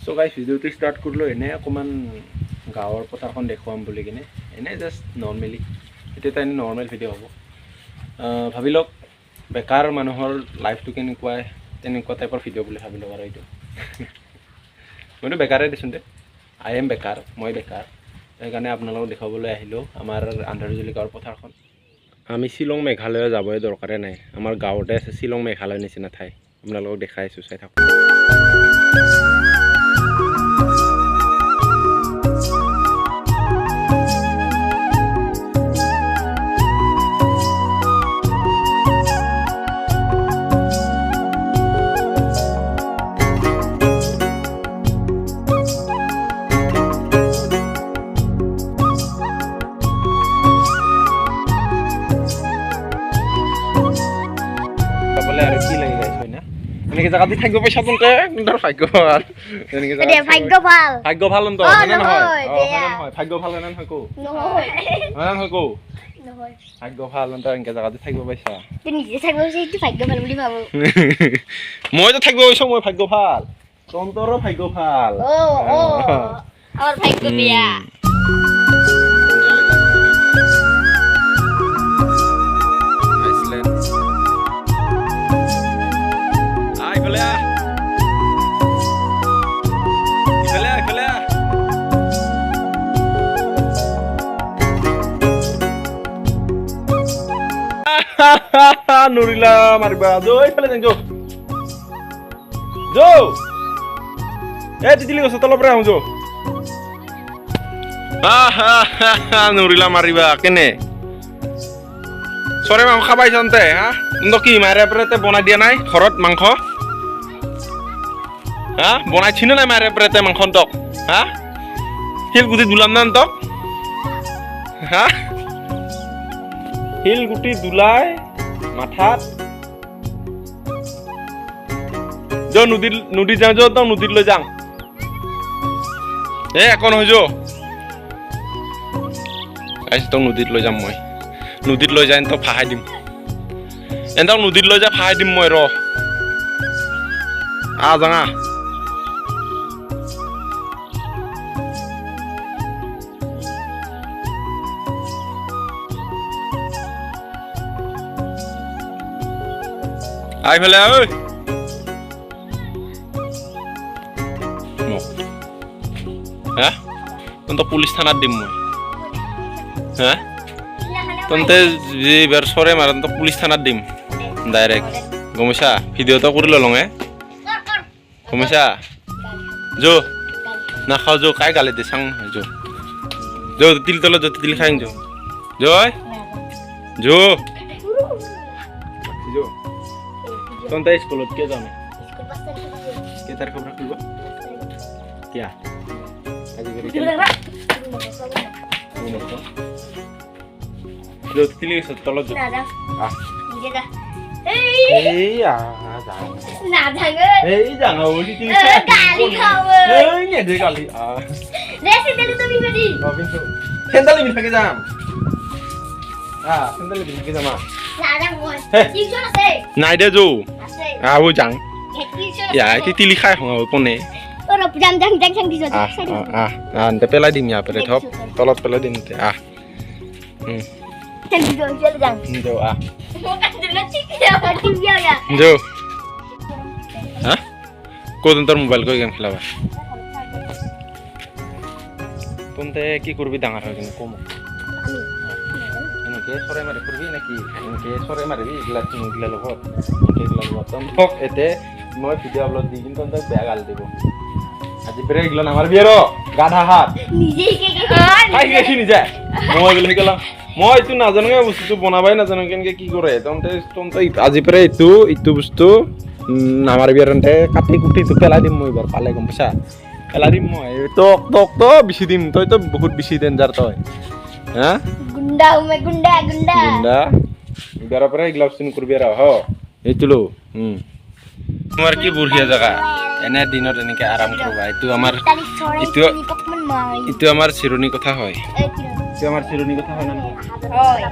So guys, ভিডিওটো start কৰিলোঁ এনে অকণমান গাঁৱৰ পথাৰখন দেখুৱাম বুলি কিনে এনে জাষ্ট নৰ্মেলি এইটো এটা এনে নৰ্মেল ভিডিঅ' হ'ব ভাবি লওক বেকাৰ মানুহৰ লাইফটো কেনেকুৱা তেনেকুৱা টাইপৰ ভিডিঅ' বুলি ভাবি লওক আৰু এইটো মইতো বেকাৰে দিছোঁ দে আই এম বেকাৰ মই বেকাৰ সেইকাৰণে আপোনালোকক দেখুৱাবলৈ আহিলোঁ আমাৰ আন্ধাৰজুলি গাঁৱৰ পথাৰখন আমি শ্বিলং মেঘালয় যাবই দৰকাৰে নাই আমাৰ গাঁৱতে আছে শ্বিলং মেঘালয় নিচিনা ঠাই আপোনালোকক দেখাই আছোঁ চাই থাকক এনেকে জায়গা দি থাকিব পাইছা তোনতে তোৰ ভাগ্য ভাল এনেকে জায়গা ভাগ্য ভাল অন্ত না নহয় ভাগ্য ভাল না নহয় কো নহয় না নহয় কো নহয় ভাগ্য ভাল অন্ত এনেকে জায়গা দি থাকিব পাইছা তুই নিজে থাকিব পাইছা এইটো ভাগ্য ভাল বুলি ভাবো মই তো থাকিব পাইছো মই ভাগ্য ভাল তন্তৰো ভাগ্য ভাল আমাৰ ভাগ্য বিয়া নুৰিলা মাৰিবা জয় ফালে যাং জো জো এ তিতিলি গছ তলৰ পৰা আহো জো নুৰিলা মাৰিবা কেনে চৰে মাংস খাবাই জানতে হা কি মাৰে প্ৰেতে বনাই দিয়া নাই ঘৰত মাংস হা বনাই ছিনে নাই মাৰে প্ৰেতে মাংস তক হা শিলগুটি দুলাম না তক হা শিলগুটি দুলাই মাথাত যো নদী যাওঁ যো তই নদীত লৈ যাওঁ এ একো নহয় যো তই নদীত লৈ যাম মই নদীত লৈ যাই তই ফাহাই দিম এন্তক নদীত লৈ যাই ফাহাই দিম মই ৰ যাঙা আই ফেলে ঐ হ্যাঁ তন্ত পুলিশ থানাত দিম মই হ্যাঁ তন্তে যে বের সরে মার তন্ত পুলিশ থানাত দিম ডাইরেক্ট গমছা ভিডিওটা কৰি ললং গমছা যো না খাও যো কাই গালে দে সাং যো যো তিল তলে যো তিল খাইং যো জয় যো যো তন্তে স্কুলত কে যাও কে তার খবর খুলব क्या जो तिली तलत जो নাই দে যো যাং তিলি খাই কোনে পেলাই দিম ইয়াৰ পৰা থপ তলত পেলাই দিম কোন তোৰ মোবাইল কৈ গেম খেলাবা তন্তে কি কৰবি ডাঙৰ হয় কিনে কম এনেকে চৰাই মাৰি ফুৰবি নাকি এনেকে চৰাই মাৰিবি এইগিলা এইগিলা লগত তন্তক এতে মই ভিডিঅ' আপলোড দি কিন্তু তন্তক বেয়া গাল দিব আজি পেৰে গিলা নামাৰবি আৰু গাধা হাত নিজে খাই গেছি নিজে মই গলে গলা মই ইটো নাজানো বস্তুটো বনাবাই নাজানো কেনেকে কি কৰে তন্তে আজি পেৰে ইটো বস্তু নামাৰবি আৰু কাটি কুটি পেলাই দিম মই এবাৰ পালে গম পাইছা পেলাই দিম মই তোক বেছি দিম তই তো বহুত বেছি ডেঞ্জাৰ তই হা গুন্ডা এবাৰ পৰা এইগিলা বস্তু নকৰবি আৰু হ এইটো লো তোমাৰ কি বঢ়িয়া জায়গা এনে দিনত এনেকে আৰাম কৰবা এইটো আমাৰ চিৰণি কথা হয় এইটো আমাৰ চিৰণি কথা হয় না নহয় হয়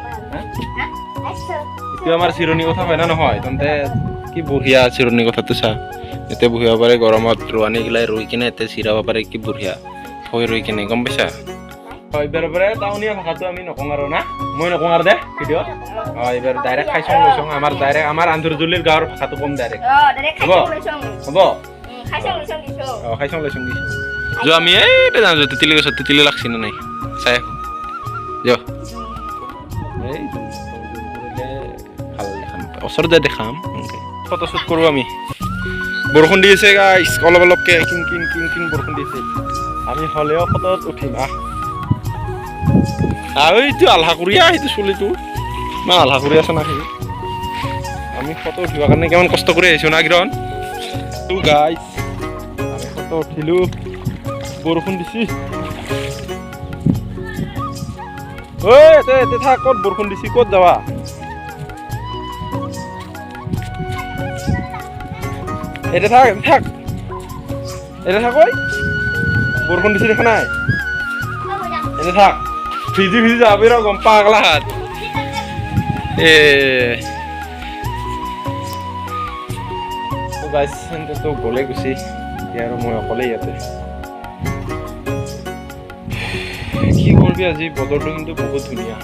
এইটো আমাৰ চিৰণি কথা হয় না নহয় তন্তে কি বঢ়িয়া চিৰণি কথাটো চা ইয়াতে বহিব পাৰে গৰমত ৰোৱানীগিলাই ৰুই কিনে ইয়াতে চিৰাব পাৰে কি বঢ়িয়া থৈ ৰুই কিনে গম পাইছা এইবাৰ পৰা টাউনীয়া ভাষাটো আমি নকওঁ আৰু না মই নকওঁ আৰু দে ভিডিঅ' এইবাৰ ডাইৰেক্ট খাইছোঁ লৈছোঁ আমাৰ আন্ধুৰজুলিৰ গাঁৱৰ ভাষাটো কম ডাইৰেক্ট হ'ব হ'ব খাইছোঁ লৈছোঁ যোৱা আমি এইটা যাওঁ তেতেলী গছত তেতেলী লাগছি নে নাই চাই যোৱা এই ভাল দেখাম ওচৰত যাই দেখাম ফটো শ্বুট কৰোঁ আমি বৰষুণ দি আছে গাইছ অলপ অলপকৈ কিন কিন কিন কিন বৰষুণ দি আছে আমি হ'লেও ফটোত উঠিম এইটো আলহাকুৰীয়া সেইটো চুলিটো ইমান আলহাকুৰীয়া আছে না সেই আমি ফটো উঠিবৰ কাৰণে কিমান কষ্ট কৰি আহিছোঁ না কিৰণ গাইছ আমি ফটো উঠিলোঁ বৰষুণ দিছি ঐ এতে থাক ক'ত বৰষুণ দিছি ক'ত যাবা এটা থাক এটা থাক ঐ বৰষুণ দিছি দেখা নাই এটা থাক ভিজি যাবি ৰ গম পাগলা হাত গাইছ তো গ'লে গুচি এতিয়া আৰু মই অকলে ইয়াতে কি কৰিবি আজি বতৰটো কিন্তু বহুত ধুনীয়া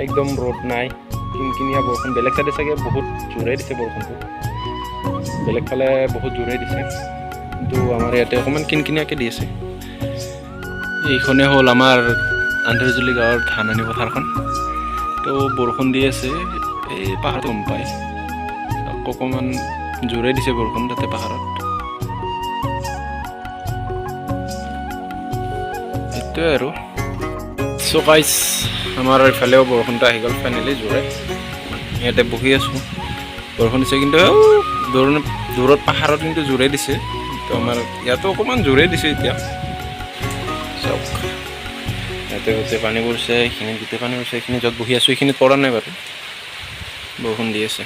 একদম ৰ'দ নাই কিনকিনীয়া বৰষুণ বেলেগ চাইডে চাগে বহুত জোৰে দিছে বৰষুণটো বেলেগ ফালে বহুত জোৰে দিছে কিন্তু আমাৰ ইয়াতে অকণমান কিনকিনীয়াকৈ দি আছে এইখনে হ'ল আমাৰ আন্ধেৰজুলি গাঁৱৰ ধাননি পথাৰখন তো বৰষুণ দি আছে এই পাহাৰত গম পায় অকণমান জোৰে দিছে বৰষুণ তাতে পাহাৰত এইটোৱে আৰু চ' গাইছ আমাৰ এইফালেও বৰষুণটো আহি গ'ল ফাইনেলি জোৰে ইয়াতে বহি আছোঁ বৰষুণ দিছে কিন্তু দূৰত পাহাৰত কিন্তু জোৰে দিছে তো আমাৰ ইয়াতো অকণমান জোৰে দিছে এতিয়া চাওক ইয়াতে গোটেই পানী পৰিছে এইখিনিত গোটেই পানী পৰিছে এইখিনি য'ত বহি আছোঁ এইখিনিত পৰা নাই বাৰু বৰষুণ দি আছে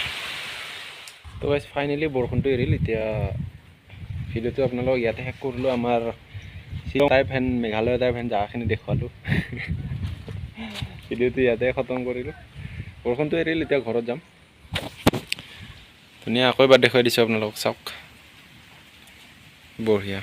তো গাইছ ফাইনেলি বৰষুণটো এৰিল এতিয়া ভিডিঅ'টো আপোনালোকক ইয়াতে শেষ কৰিলোঁ আমাৰ শ্বিলং টাইপ হেন মেঘালয় টাইপ হেন জেগাখিনি দেখুৱালোঁ ভিডিঅ'টো ইয়াতে খতম কৰিলোঁ বৰষুণটো এৰিল এতিয়া ঘৰত যাম ধুনীয়া আকৌ এবাৰ দেখুৱাই দিছোঁ আপোনালোকক চাওক বঢ়িয়া